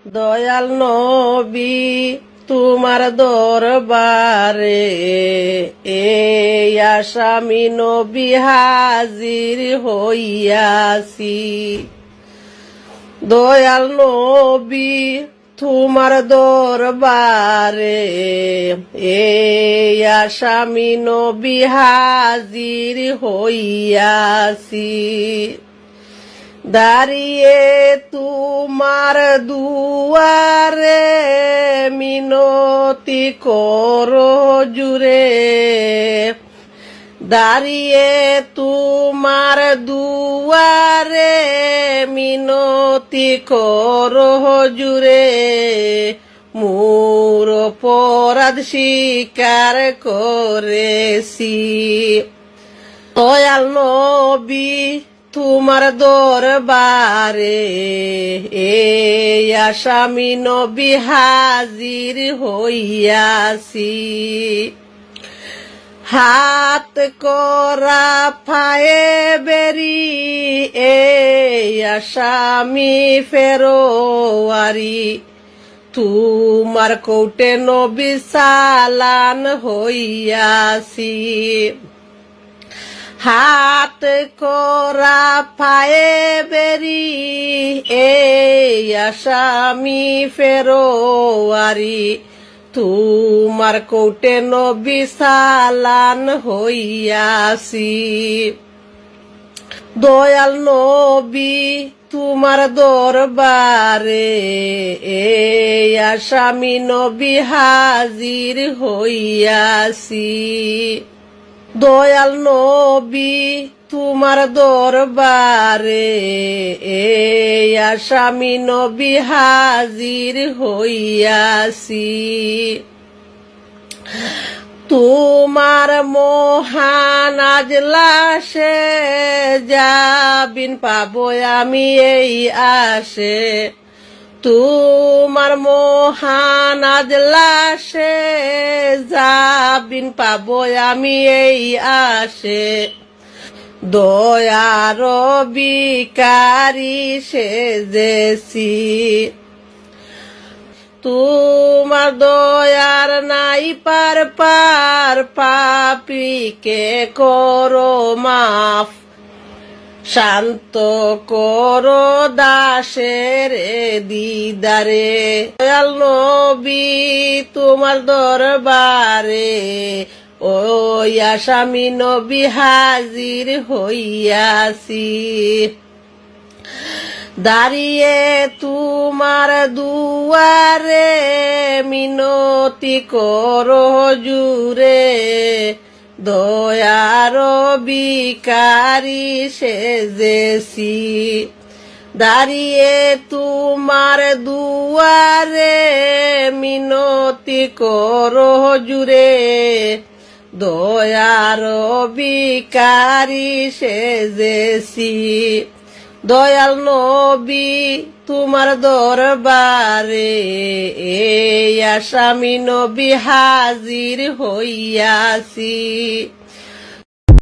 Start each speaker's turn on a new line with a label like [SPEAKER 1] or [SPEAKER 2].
[SPEAKER 1] দয়াল নবী তোমার দরবারে এই আসামি নবী হাজির হইয়াছি। দয়াল নবী তোমার দরবারে এই আসামি নবী হাজির হইয়াছি। দাঁড়িয়ে তোমার দুয়ারে মিনতি করো জুরে। দাঁড়িয়ে তোমার দুয়ারে মিনতি করো জুরে। মোর অপরাধ স্বীকার করেছি। দয়াল নবী তোমার দরবারে এই আসামি নবী হাজির হইয়াছি। হাত করা ফায়ে বেরি এই আসামি ফেরোয়ারি। তোমার কোটে নবী চালান হইয়াছি। হাত করা ফায়ে বেরি এই আসামি ফেরোয়ারি। তোমার কোটে নবী চালান হইয়াছি। দয়াল নবী তোমার দরবারে এই আসামি নবী হাজির হইয়াছি। দয়াল নবী তোমার দরবারে এই আসামি নবী হাজির হইয়াছি। তোমার মহান আজলাসে যাবিন পাবো আমি এই আসে। তোমার মহান আজলাসে যাবিন পাবো আমি এই আসে। দয়ার বিকারি সেজেছি। তোমার দয়ার নাই পার পার পাপীকে করো মাফ। শান্ত করো দাসের দিদারে। দয়াল নবী তোমার দরবারে ওই আসামি নবী হাজির হইয়াছি। দাঁড়িয়ে তোমার দুয়ারে মিনতি করো জুরে। দয়ার বিকারি সেজেছি। দাঁড়িয়ে তোমার দুয়ারে মিনতি করো জুরে। দয়ার বিকারি সেজেছি। দয়াল নবী তোমার দরবারে এই আসামি নবী হাজির হইয়াছি।